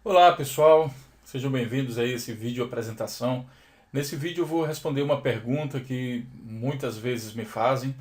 Olá pessoal, sejam bem-vindos a esse vídeo apresentação. Nesse vídeo eu vou responder uma pergunta que muitas vezes me fazem.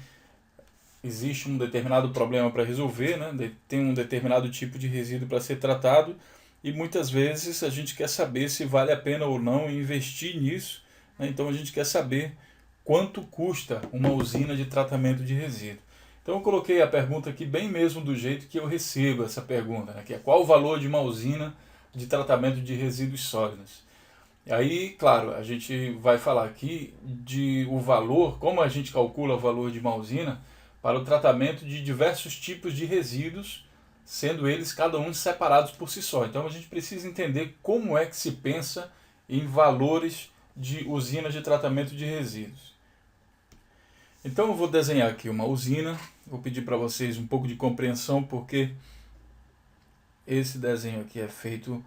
Existe um determinado problema para resolver, né? Tem um determinado tipo de resíduo para ser tratado e muitas vezes a gente quer saber se vale a pena ou não investir nisso, né? Então a gente quer saber quanto custa uma usina de tratamento de resíduo. Então eu coloquei a pergunta aqui bem mesmo do jeito que eu recebo essa pergunta, né? Que é qual o valor de uma usina de tratamento de resíduos sólidos. Aí, claro, a gente vai falar aqui de o valor, como a gente calcula o valor de uma usina para o tratamento de diversos tipos de resíduos, sendo eles cada um separados por si só. Então a gente precisa entender como é que se pensa em valores de usinas de tratamento de resíduos. Então eu vou desenhar aqui uma usina, vou pedir para vocês um pouco de compreensão porque esse desenho aqui é feito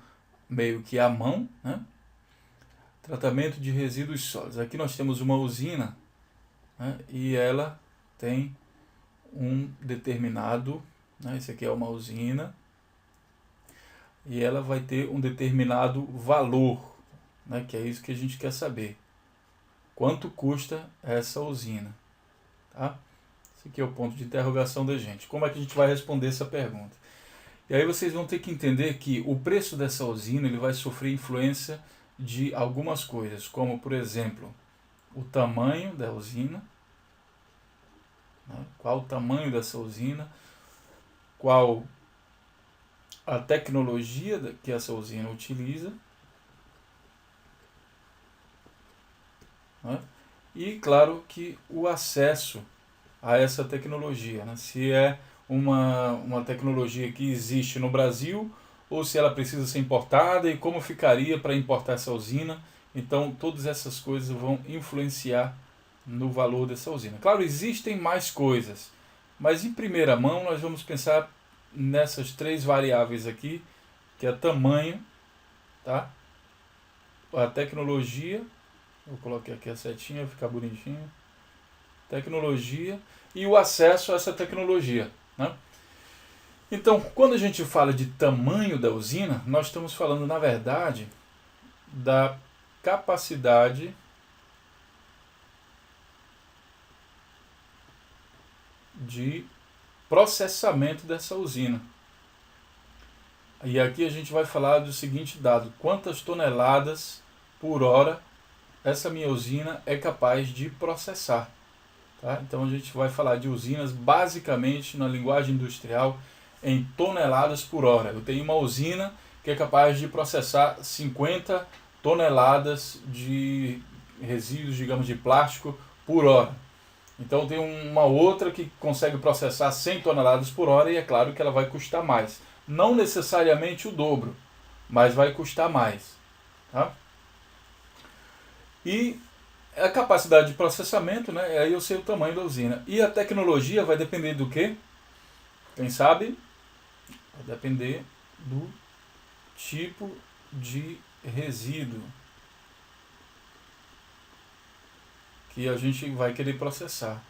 meio que à mão, né? Tratamento de resíduos sólidos. Aqui nós temos uma usina, né? E ela tem um determinado, né? Esse aqui é uma usina e ela vai ter um determinado valor, né? Que é isso que a gente quer saber. Quanto custa essa usina? Tá? Esse aqui é o ponto de interrogação da gente. Como é que a gente vai responder essa pergunta? E aí vocês vão ter que entender que o preço dessa usina ele vai sofrer influência de algumas coisas, como por exemplo, o tamanho da usina, né? Qual o tamanho dessa usina, qual a tecnologia que essa usina utiliza, né? E claro que o acesso a essa tecnologia, né? Se é uma tecnologia que existe no Brasil ou se ela precisa ser importada e como ficaria para importar essa usina. Então, todas essas coisas vão influenciar no valor dessa usina. Claro, existem mais coisas, mas em primeira mão nós vamos pensar nessas três variáveis aqui, que é tamanho, tá? A tecnologia, eu coloquei aqui a setinha, ficar bonitinho, tecnologia e o acesso a essa tecnologia, né? Então, quando a gente fala de tamanho da usina, nós estamos falando, na verdade, da capacidade de processamento dessa usina. E aqui a gente vai falar do seguinte dado: quantas toneladas por hora essa minha usina é capaz de processar. Tá? Então a gente vai falar de usinas basicamente na linguagem industrial em toneladas por hora. Eu tenho uma usina que é capaz de processar 50 toneladas de resíduos, digamos, de plástico por hora. Então tem uma outra que consegue processar 100 toneladas por hora e é claro que ela vai custar mais. Não necessariamente o dobro, mas vai custar mais. Tá? E a capacidade de processamento, né? Aí eu sei o tamanho da usina. E a tecnologia vai depender do quê? Quem sabe? Vai depender do tipo de resíduo que a gente vai querer processar.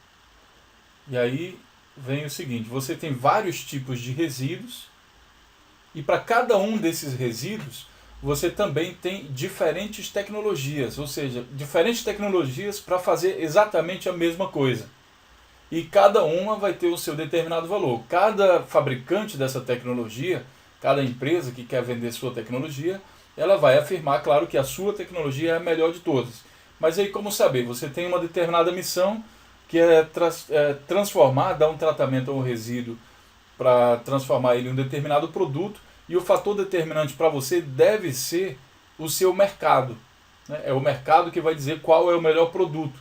E aí vem o seguinte: você tem vários tipos de resíduos e para cada um desses resíduos você também tem diferentes tecnologias, ou seja, diferentes tecnologias para fazer exatamente a mesma coisa. E cada uma vai ter o seu determinado valor. Cada fabricante dessa tecnologia, cada empresa que quer vender sua tecnologia, ela vai afirmar, claro, que a sua tecnologia é a melhor de todas. Mas aí como saber? Você tem uma determinada missão que é transformar, dar um tratamento a um resíduo para transformar ele em um determinado produto, e o fator determinante para você deve ser o seu mercado. Né? É o mercado que vai dizer qual é o melhor produto.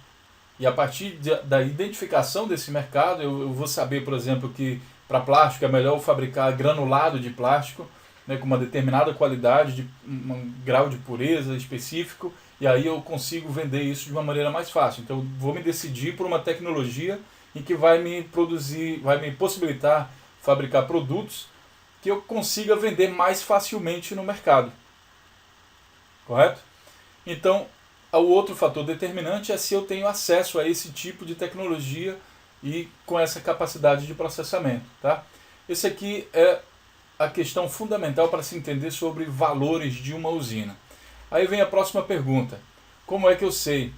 E a partir da identificação desse mercado, eu vou saber, por exemplo, que para plástico é melhor fabricar granulado de plástico, né, com uma determinada qualidade, de um grau de pureza específico, e aí eu consigo vender isso de uma maneira mais fácil. Então eu vou me decidir por uma tecnologia em que vai me produzir, vai me possibilitar fabricar produtos que eu consiga vender mais facilmente no mercado. Correto? Então, o outro fator determinante é se eu tenho acesso a esse tipo de tecnologia e com essa capacidade de processamento. Tá? Esse aqui é a questão fundamental para se entender sobre valores de uma usina. Aí vem a próxima pergunta. Como é que eu sei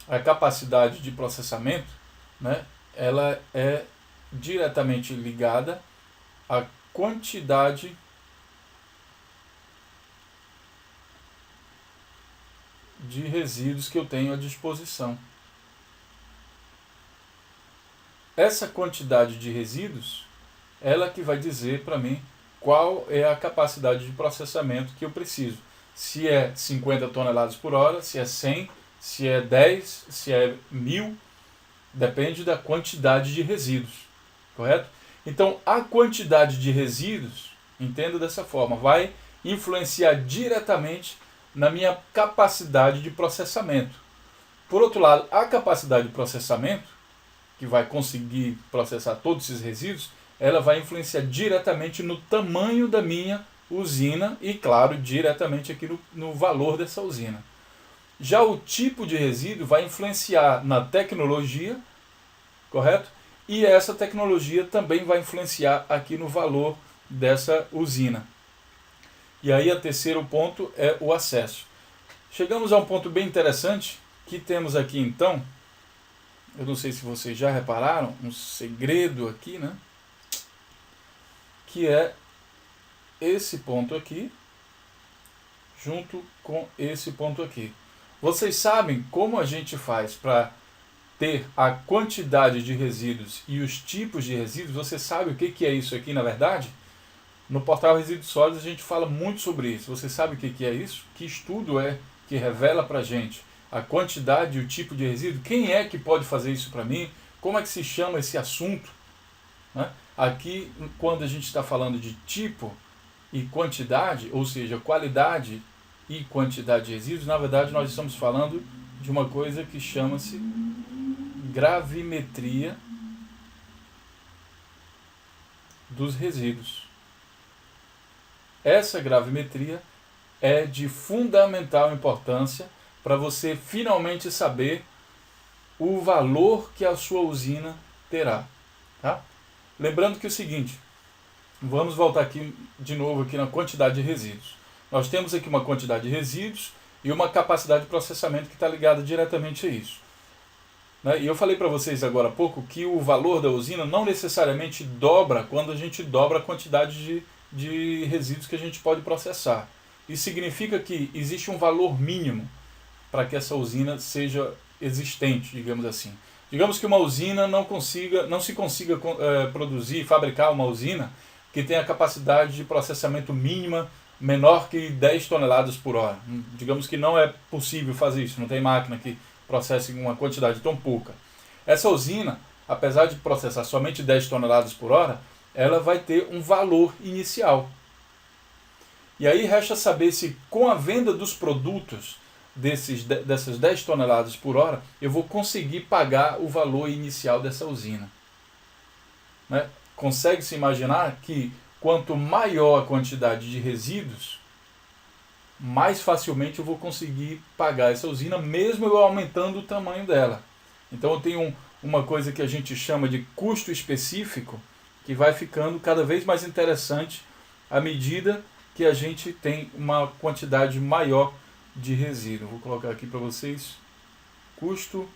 a capacidade de processamento, né? Ela é diretamente ligada à quantidade de resíduos que eu tenho à disposição. Essa quantidade de resíduos, ela que vai dizer para mim qual é a capacidade de processamento que eu preciso. Se é 50 toneladas por hora, se é 100, se é 10, se é 1000, depende da quantidade de resíduos, correto? Então, a quantidade de resíduos, entenda dessa forma, vai influenciar diretamente na minha capacidade de processamento. Por outro lado, a capacidade de processamento, que vai conseguir processar todos esses resíduos, ela vai influenciar diretamente no tamanho da minha usina e, claro, diretamente aqui no valor dessa usina. Já o tipo de resíduo vai influenciar na tecnologia, correto? E essa tecnologia também vai influenciar aqui no valor dessa usina. E aí, o terceiro ponto é o acesso. Chegamos a um ponto bem interessante, que temos aqui então, eu não sei se vocês já repararam, um segredo aqui, né? Que é esse ponto aqui, junto com esse ponto aqui. Vocês sabem como a gente faz para ter a quantidade de resíduos e os tipos de resíduos? Você sabe o que é isso aqui, na verdade? No portal Resíduos Sólidos a gente fala muito sobre isso. Você sabe o que é isso? Que estudo é que revela para a gente a quantidade e o tipo de resíduo? Quem é que pode fazer isso para mim? Como é que se chama esse assunto? Né? Aqui, quando a gente está falando de tipo e quantidade, ou seja, qualidade e quantidade de resíduos, na verdade nós estamos falando de uma coisa que chama-se gravimetria dos resíduos. Essa gravimetria é de fundamental importância para você finalmente saber o valor que a sua usina terá. Tá? Lembrando que é o seguinte, vamos voltar aqui de novo aqui na quantidade de resíduos. Nós temos aqui uma quantidade de resíduos e uma capacidade de processamento que está ligada diretamente a isso. E eu falei para vocês agora há pouco que o valor da usina não necessariamente dobra quando a gente dobra a quantidade de resíduos que a gente pode processar. Isso significa que existe um valor mínimo para que essa usina seja existente, digamos assim. Digamos que uma usina não se consiga produzir, fabricar uma usina que tenha capacidade de processamento mínima menor que 10 toneladas por hora. Digamos que não é possível fazer isso, não tem máquina que processe uma quantidade tão pouca. Essa usina, apesar de processar somente 10 toneladas por hora, ela vai ter um valor inicial. E aí resta saber se com a venda dos produtos dessas 10 toneladas por hora, eu vou conseguir pagar o valor inicial dessa usina. Né? Consegue-se imaginar que quanto maior a quantidade de resíduos, mais facilmente eu vou conseguir pagar essa usina, mesmo eu aumentando o tamanho dela. Então eu tenho uma coisa que a gente chama de custo específico, que vai ficando cada vez mais interessante à medida que a gente tem uma quantidade maior de resíduo. Vou colocar aqui para vocês, custo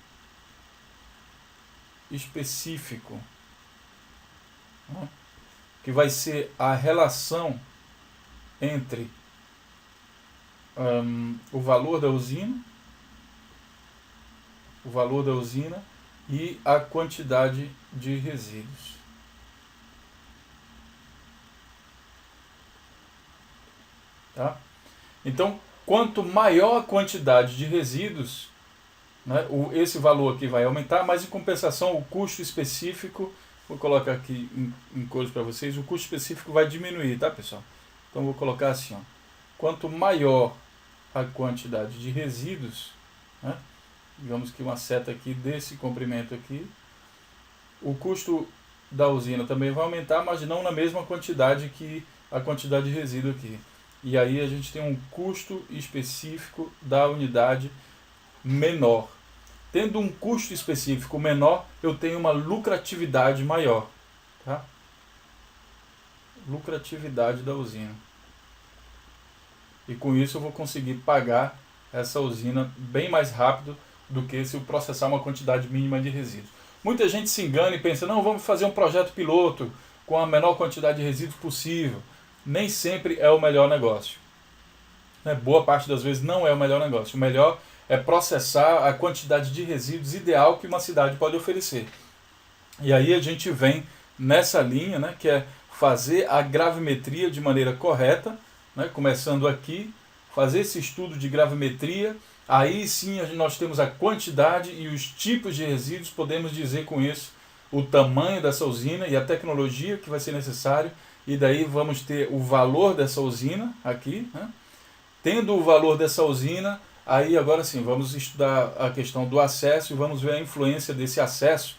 específico, né? Que vai ser a relação entre o valor da usina e a quantidade de resíduos. Tá? Então, quanto maior a quantidade de resíduos, né, esse valor aqui vai aumentar, mas em compensação o custo específico, vou colocar aqui em cores para vocês, o custo específico vai diminuir, tá, pessoal? Então vou colocar assim, ó, quanto maior a quantidade de resíduos, né, digamos que uma seta aqui desse comprimento aqui, o custo da usina também vai aumentar, mas não na mesma quantidade que a quantidade de resíduo aqui. E aí a gente tem um custo específico da unidade menor. Tendo um custo específico menor, eu tenho uma lucratividade maior. Tá? lucratividade da usina. E com isso eu vou conseguir pagar essa usina bem mais rápido do que se eu processar uma quantidade mínima de resíduos. Muita gente se engana e pensa, não, vamos fazer um projeto piloto com a menor quantidade de resíduos possível. Nem sempre é o melhor negócio. Boa parte das vezes não é o melhor negócio. O melhor é processar a quantidade de resíduos ideal que uma cidade pode oferecer. E aí a gente vem nessa linha, né, que é fazer a gravimetria de maneira correta, né, começando aqui, fazer esse estudo de gravimetria, aí sim nós temos a quantidade e os tipos de resíduos, podemos dizer com isso o tamanho dessa usina e a tecnologia que vai ser necessário, e daí vamos ter o valor dessa usina aqui, né? Tendo o valor dessa usina, aí agora sim, vamos estudar a questão do acesso e vamos ver a influência desse acesso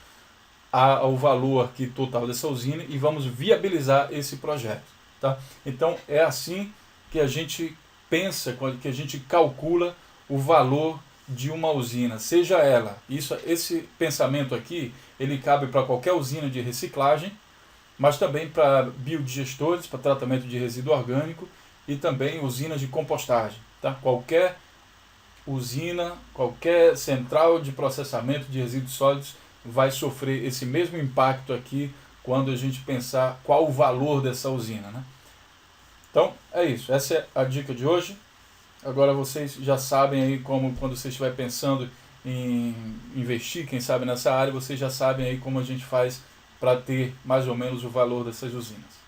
ao valor aqui total dessa usina e vamos viabilizar esse projeto. Tá? Então é assim que a gente pensa, que a gente calcula o valor de uma usina, seja ela, esse pensamento aqui, ele cabe para qualquer usina de reciclagem, mas também para biodigestores, para tratamento de resíduo orgânico e também usinas de compostagem. Tá? Qualquer usina, qualquer central de processamento de resíduos sólidos vai sofrer esse mesmo impacto aqui quando a gente pensar qual o valor dessa usina, né? Então é isso, essa é a dica de hoje. Agora vocês já sabem aí como, quando você estiver pensando em investir, quem sabe nessa área, vocês já sabem aí como a gente faz para ter mais ou menos o valor dessas usinas.